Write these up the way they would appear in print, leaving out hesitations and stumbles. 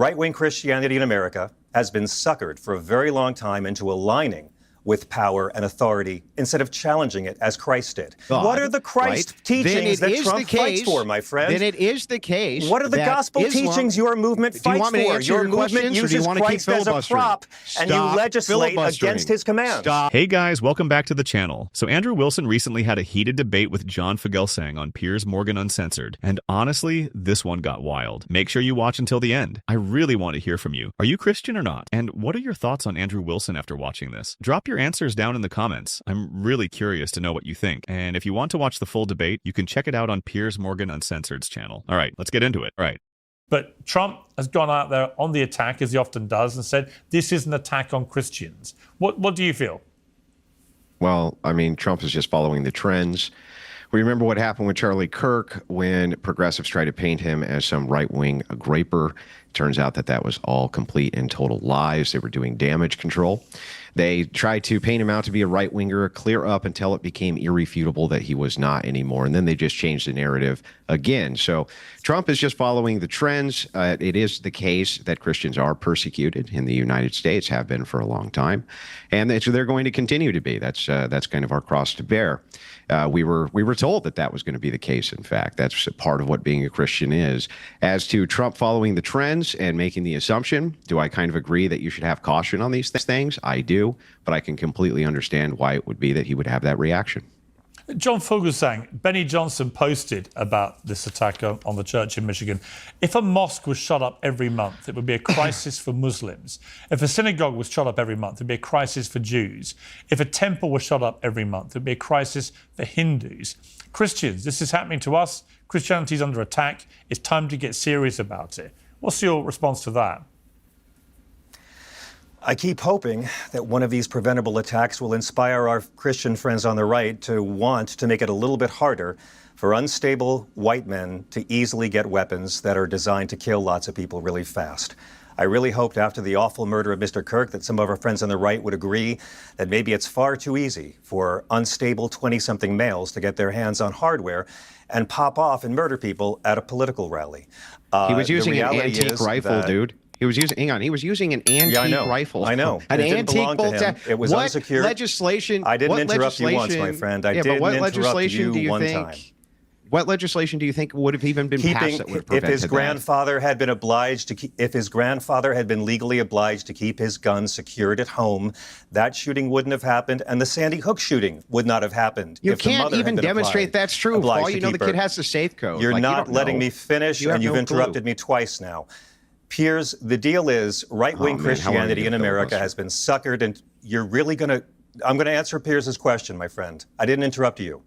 Right-wing Christianity in America has been suckered for a very long time into aligning with power and authority instead of challenging it as Christ did. What are the Christ teachings that Trump fights for, my friend? Then it is the case. What are the gospel teachings your movement fights for? Your movement uses Christ as a prop, and you legislate against his commands. Hey guys, welcome back to the channel. So Andrew Wilson recently had a heated debate with John Fugelsang on Piers Morgan Uncensored, and honestly, this one got wild. Make sure you watch until the end. I really want to hear from you. Are you Christian or not? And what are your thoughts on Andrew Wilson after watching this? Drop your answers down in the comments. I'm really curious to know what you think. And if you want to watch the full debate, you can check it out on Piers Morgan Uncensored's channel. All right, let's get into it. All right. But Trump has gone out there on the attack, as he often does, and said, this is an attack on Christians. What do you feel? Well, I mean, Trump is just following the trends. We remember what happened with Charlie Kirk when progressives tried to paint him as some right-wing graper. Turns out that that was all complete and total lies. They were doing damage control. They tried to paint him out to be a right-winger, clear up until it became irrefutable that he was not anymore. And then they just changed the narrative again. So Trump is just following the trends. It is the case that Christians are persecuted in the United States, have been for a long time. And they're going to continue to be. That's kind of our cross to bear. We were told that that was going to be the case. In fact, that's part of what being a Christian is. As to Trump following the trends and making the assumption, do I kind of agree that you should have caution on these things? I do, but I can completely understand why it would be that he would have that reaction. John Fugelsang, Benny Johnson posted about this attack on the church in Michigan. If a mosque was shut up every month, it would be a crisis for Muslims. If a synagogue was shut up every month, it would be a crisis for Jews. If a temple was shut up every month, it would be a crisis for Hindus. Christians, this is happening to us. Christianity is under attack. It's time to get serious about it. What's your response to that? I keep hoping that one of these preventable attacks will inspire our Christian friends on the right to want to make it a little bit harder for unstable white men to easily get weapons that are designed to kill lots of people really fast. I really hoped after the awful murder of Mr. Kirk that some of our friends on the right would agree that maybe it's far too easy for unstable 20-something males to get their hands on hardware and pop off and murder people at a political rally. He was using an antique rifle, dude. He was using, hang on, he was using an antique rifle. I know. An antique bolt. It was unsecured. Legislation? I didn't interrupt you once, my friend. I didn't interrupt you one time. What legislation do you think would have even been passed that would have prevented if his grandfather had been obliged to keep, if his grandfather had been legally obliged to keep his gun secured at home, that shooting wouldn't have happened, and the Sandy Hook shooting would not have happened. You can't even demonstrate that's true. For all you know, the kid has the safe code. You're not letting me finish, and you've interrupted me twice now. Piers, the deal is right-wing Christianity in America has been suckered, and you're really going to... I'm going to answer Piers's question, my friend. I didn't interrupt you.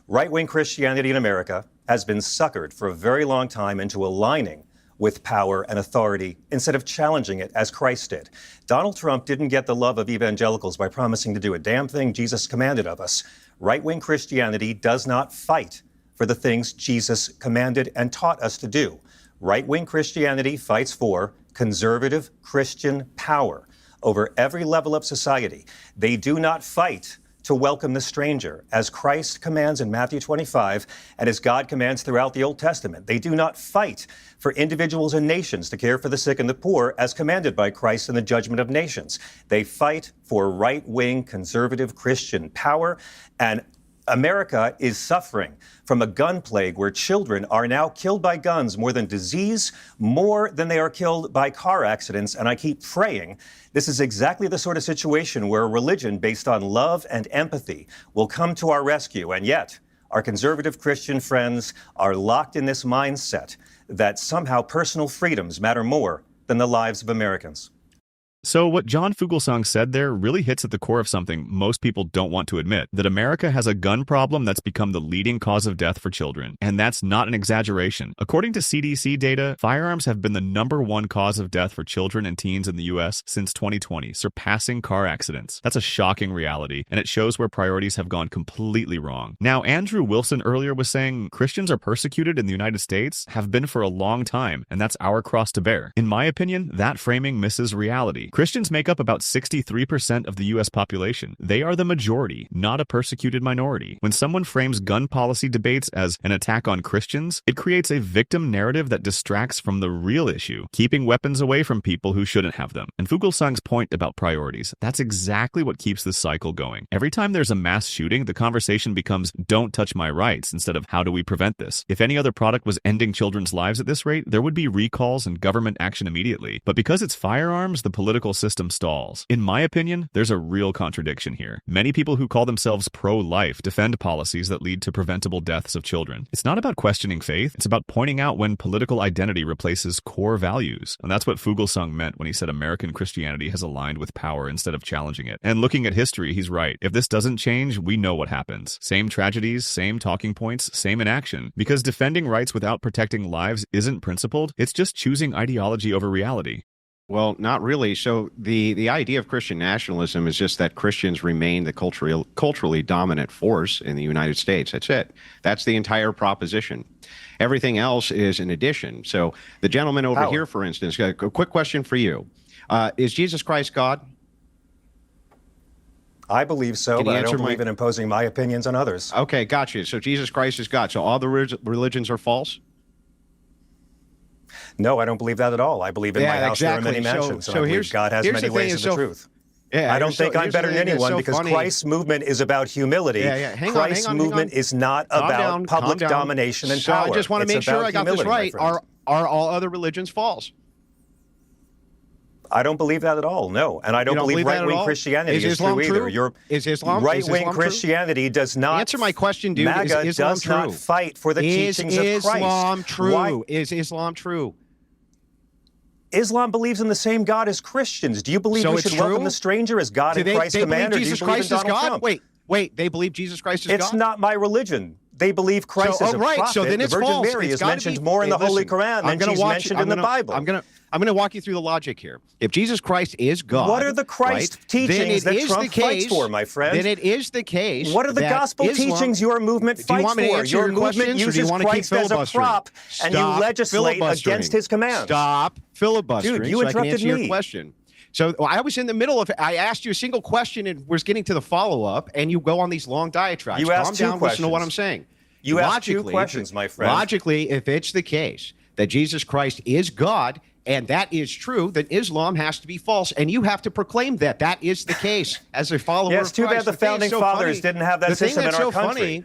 Right-wing Christianity in America has been suckered for a very long time into aligning with power and authority instead of challenging it as Christ did. Donald Trump didn't get the love of evangelicals by promising to do a damn thing Jesus commanded of us. Right-wing Christianity does not fight for the things Jesus commanded and taught us to do. Right-wing Christianity fights for conservative Christian power over every level of society. They do not fight to welcome the stranger, as Christ commands in Matthew 25 and as God commands throughout the Old Testament. They do not fight for individuals and nations to care for the sick and the poor, as commanded by Christ in the judgment of nations. They fight for right-wing conservative Christian power, and America is suffering from a gun plague where children are now killed by guns more than disease, more than they are killed by car accidents. And I keep praying this is exactly the sort of situation where a religion based on love and empathy will come to our rescue. And yet, our conservative Christian friends are locked in this mindset that somehow personal freedoms matter more than the lives of Americans. So what John Fugelsang said there really hits at the core of something most people don't want to admit, that America has a gun problem that's become the leading cause of death for children. And that's not an exaggeration. According to CDC data, firearms have been the #1 cause of death for children and teens in the US since 2020, surpassing car accidents. That's a shocking reality, and it shows where priorities have gone completely wrong. Now, Andrew Wilson earlier was saying Christians are persecuted in the United States, have been for a long time, and that's our cross to bear. In my opinion, that framing misses reality. Christians make up about 63% of the U.S. population. They are the majority, not a persecuted minority. When someone frames gun policy debates as an attack on Christians, it creates a victim narrative that distracts from the real issue, keeping weapons away from people who shouldn't have them. And Fugelsang's point about priorities, that's exactly what keeps this cycle going. Every time there's a mass shooting, the conversation becomes, don't touch my rights, instead of how do we prevent this? If any other product was ending children's lives at this rate, there would be recalls and government action immediately. But because it's firearms, the political system stalls. In my opinion, there's a real contradiction here. Many people who call themselves pro-life defend policies that lead to preventable deaths of children. It's not about questioning faith, it's about pointing out when political identity replaces core values. And that's what Fugelsang meant when he said American Christianity has aligned with power instead of challenging it. And looking at history, he's right. If this doesn't change, we know what happens. Same tragedies, same talking points, same inaction. Because defending rights without protecting lives isn't principled, it's just choosing ideology over reality. Well, not really. So the idea of Christian nationalism is just that Christians remain the culturally dominant force in the United States. That's it. That's the entire proposition. Everything else is an addition. So the gentleman over here, for instance, a quick question for you. Is Jesus Christ God? I believe so, but I don't believe in imposing my opinions on others. Okay, gotcha. So Jesus Christ is God. So all the religions are false? No, I don't believe that at all. I believe in my house there are many mansions. So I believe God has many ways of the truth. I don't think I'm better than anyone because Christ's movement is about humility. Christ's movement is not about public domination and power. I just want to make sure I got this right. Are all other religions false? I don't believe that at all, no. And I don't believe right-wing Christianity is true either. Is Islam right-wing Christianity does not... Answer my question, dude. MAGA is Islam does true? Not fight for the teachings of Christ. Is Islam true? Why? Is Islam true? Islam believes in the same God as Christians. Do you believe we should welcome the stranger as God and Christ command, or do you believe in Donald Trump? Wait, they believe Jesus Christ is God? It's not my religion. They believe Christ is a prophet. So then it's the Virgin false. Mary is mentioned more in the Holy Quran than she's mentioned in the Bible. I'm going to walk you through the logic here. If Jesus Christ is God, what are the Christ teachings that Trump fights for, my friend? Then it is the case. What are the gospel teachings your movement fights for? Your movement uses Christ as a prop, and you legislate against his commands. Stop filibustering. Dude, you interrupted me. Your question. So I was in the middle of it. I asked you a single question and was getting to the follow-up, and you go on these long diatribes. You asked 2 questions. Listen to what I'm saying. You asked 2 questions, my friend. Logically, if it's the case that Jesus Christ is God, and that is true, then Islam has to be false, and you have to proclaim that that is the case as a follower of Christ. It's too bad the founding fathers didn't have that system in our country.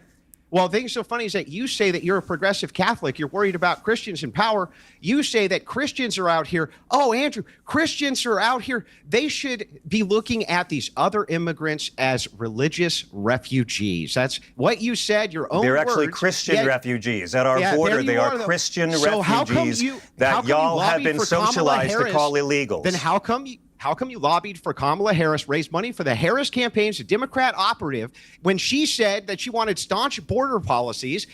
Well, the thing that's so funny is that you say that you're a progressive Catholic. You're worried about Christians in power. You say that Christians are out here. Oh, Andrew, Christians are out here. They should be looking at these other immigrants as religious refugees. That's what you said, your own words. They're actually Christian refugees. At our border, they are Christian refugees that y'all have been socialized to call illegals. Then how come you lobbied for Kamala Harris, raised money for the Harris campaigns, a Democrat operative, when she said that she wanted staunch border policies?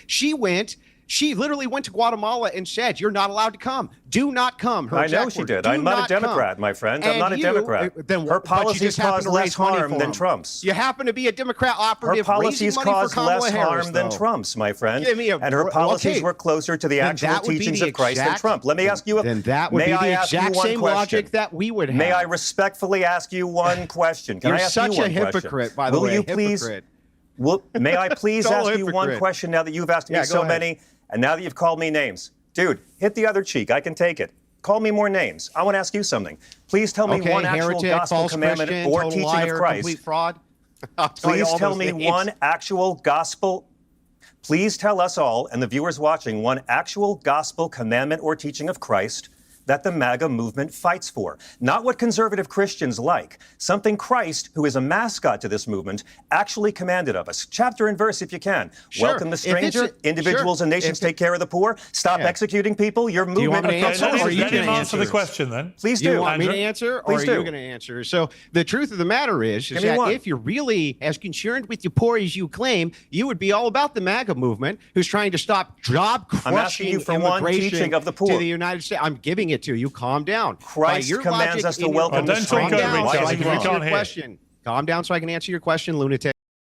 She literally went to Guatemala and said, you're not allowed to come. Do not come. I know she did. I'm not a Democrat, my friend. I'm not a Democrat. Her policies cause less harm than Trump's. You happen to be a Democrat operative. Her policies cause less harm than Trump's, my friend. And her policies were closer to the actual teachings of Christ than Trump. Let me ask you Then that would be the exact same logic that we would have. May I respectfully ask you one question? You're such a hypocrite, by the way. Will you please? May I please ask you one question now that you've asked me so many? And now that you've called me names, dude, hit the other cheek. I can take it. Call me more names. I want to ask you something. Please tell me one actual gospel commandment or teaching of Christ. Complete fraud. Please tell me one actual gospel. Please tell us all and the viewers watching one actual gospel commandment or teaching of Christ that the MAGA movement fights for. Not what conservative Christians like. Something Christ, who is a mascot to this movement, actually commanded of us. Chapter and verse, if you can. Sure. Welcome the stranger. Individuals and nations take care of the poor. Stop executing people. Your movement... Do you want me to answer the question, then? Please do. Do you want me to answer, or are you going to answer? So the truth of the matter is that if you're really as concerned with the poor as you claim, you would be all about the MAGA movement, who's trying to stop job-crushing immigration of the poor to the United States. I'm giving it to you. Calm down. Christ commands us to welcome the stranger. Calm down so I can answer your question, lunatic.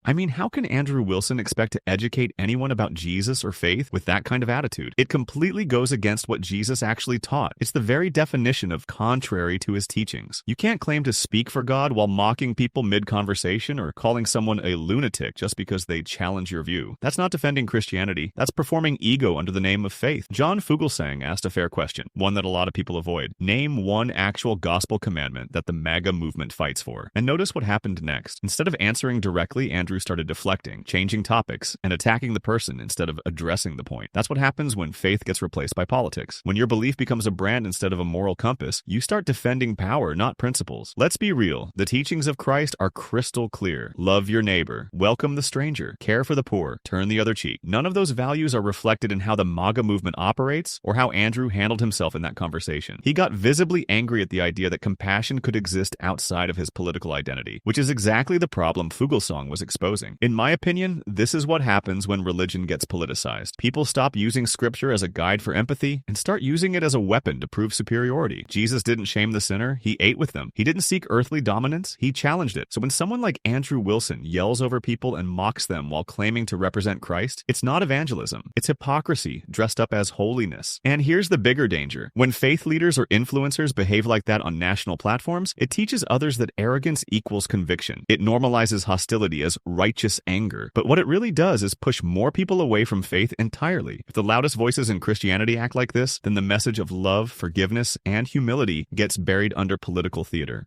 I mean, how can Andrew Wilson expect to educate anyone about Jesus or faith with that kind of attitude? It completely goes against what Jesus actually taught. It's the very definition of contrary to his teachings. You can't claim to speak for God while mocking people mid-conversation or calling someone a lunatic just because they challenge your view. That's not defending Christianity. That's performing ego under the name of faith. John Fugelsang asked a fair question, one that a lot of people avoid. Name one actual gospel commandment that the MAGA movement fights for. And notice what happened next. Instead of answering directly, Andrew started deflecting, changing topics, and attacking the person instead of addressing the point. That's what happens when faith gets replaced by politics. When your belief becomes a brand instead of a moral compass, you start defending power, not principles. Let's be real. The teachings of Christ are crystal clear. Love your neighbor, welcome the stranger, care for the poor, turn the other cheek. None of those values are reflected in how the MAGA movement operates or how Andrew handled himself in that conversation. He got visibly angry at the idea that compassion could exist outside of his political identity, which is exactly the problem Fugelsang was exposing. In my opinion, this is what happens when religion gets politicized. People stop using scripture as a guide for empathy and start using it as a weapon to prove superiority. Jesus didn't shame the sinner, he ate with them. He didn't seek earthly dominance, he challenged it. So when someone like Andrew Wilson yells over people and mocks them while claiming to represent Christ, it's not evangelism. It's hypocrisy dressed up as holiness. And here's the bigger danger. When faith leaders or influencers behave like that on national platforms, it teaches others that arrogance equals conviction. It normalizes hostility as righteous anger. But what it really does is push more people away from faith entirely. If the loudest voices in Christianity act like this, then the message of love, forgiveness, and humility gets buried under political theater.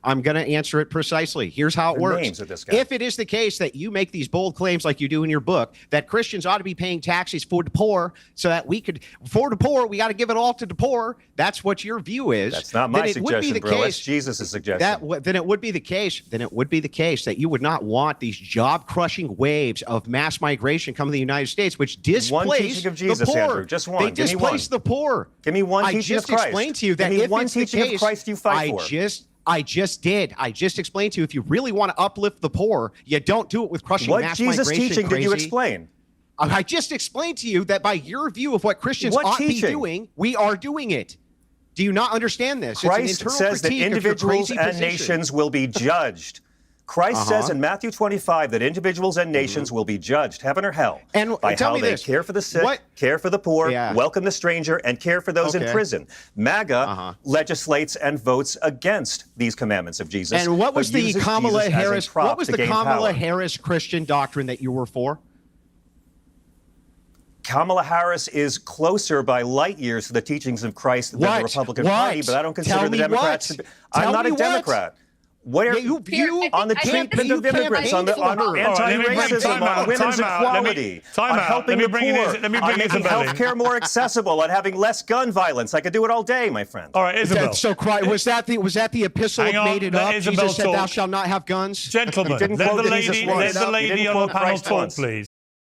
I'm going to answer it precisely. Here's how it works. Names of this guy. If it is the case that you make these bold claims like you do in your book, that Christians ought to be paying taxes for the poor so that we could, for the poor, we got to give it all to the poor. That's what your view is. That's not my suggestion, bro. That's Jesus' suggestion. Then it would be the case. Then it would be the case that you would not want these job-crushing waves of mass migration coming to the United States, which displace one teaching of Jesus, the poor. Andrew. Just one. They displace the poor. Give me one teaching of Christ. I just explained to you that Give me if one it's the teaching case, of Christ you fight for. I just did. I just explained to you, if you really want to uplift the poor, you don't do it with crushing mass migration. What Jesus teaching did you explain? I just explained to you that by your view of what Christians ought to be doing, we are doing it. Do you not understand this? Christ says that individuals and nations will be judged. Christ says in Matthew 25 that individuals and nations will be judged, heaven or hell, and by how they care for the sick, care for the poor, welcome the stranger, and care for those in prison. MAGA legislates and votes against these commandments of Jesus. And what was the Kamala Harris? What was the Kamala Harris Christian doctrine that you were for? Kamala Harris is closer by light years to the teachings of Christ than the Republican Party, but I don't consider the Democrats to be. I'm not a Democrat. Where you on the treatment of immigrants, on anti-racism, on women's equality, on helping the poor, on making health care more accessible, on having less gun violence. I could do it all day, my friend. All right, Isabel. So was that the epistle that made it up? Jesus said, "Thou shalt not have guns." Gentlemen, let the lady on the panel talk, please.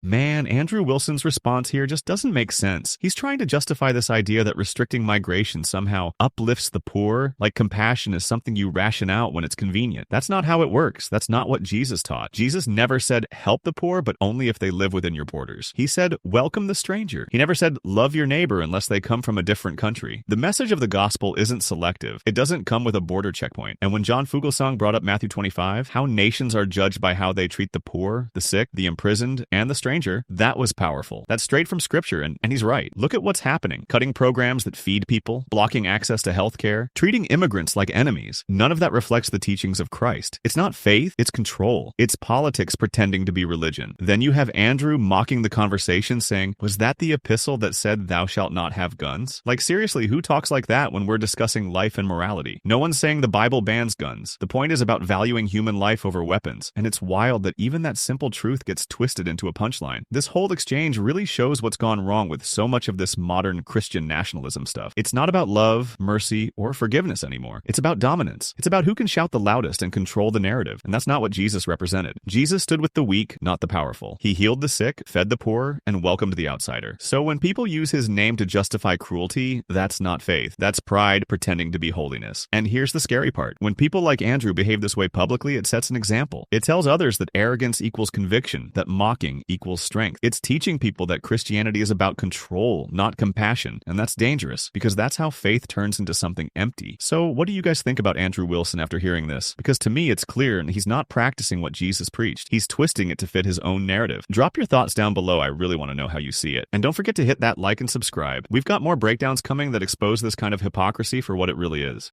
Man, Andrew Wilson's response here just doesn't make sense. He's trying to justify this idea that restricting migration somehow uplifts the poor, like compassion is something you ration out when it's convenient. That's not how it works. That's not what Jesus taught. Jesus never said, help the poor, but only if they live within your borders. He said, welcome the stranger. He never said, love your neighbor unless they come from a different country. The message of the gospel isn't selective. It doesn't come with a border checkpoint. And when John Fugelsang brought up Matthew 25, how nations are judged by how they treat the poor, the sick, the imprisoned, and the stranger, that was powerful. That's straight from scripture, and he's right. Look at what's happening. Cutting programs that feed people, blocking access to healthcare, treating immigrants like enemies. None of that reflects the teachings of Christ. It's not faith, it's control. It's politics pretending to be religion. Then you have Andrew mocking the conversation, saying, was that the epistle that said thou shalt not have guns? Like seriously, who talks like that when we're discussing life and morality? No one's saying the Bible bans guns. The point is about valuing human life over weapons, and it's wild that even that simple truth gets twisted into a punchline. This whole exchange really shows what's gone wrong with so much of this modern Christian nationalism stuff. It's not about love, mercy, or forgiveness anymore. It's about dominance. It's about who can shout the loudest and control the narrative, and that's not what Jesus represented. Jesus stood with the weak, not the powerful. He healed the sick, fed the poor, and welcomed the outsider. So when people use his name to justify cruelty, that's not faith. That's pride pretending to be holiness. And here's the scary part. When people like Andrew behave this way publicly, it sets an example. It tells others that arrogance equals conviction, that mocking equals equals strength. It's teaching people that Christianity is about control, not compassion. And that's dangerous because that's how faith turns into something empty. So what do you guys think about Andrew Wilson after hearing this? Because to me, it's clear he's not practicing what Jesus preached. He's twisting it to fit his own narrative. Drop your thoughts down below. I really want to know how you see it. And don't forget to hit that like and subscribe. We've got more breakdowns coming that expose this kind of hypocrisy for what it really is.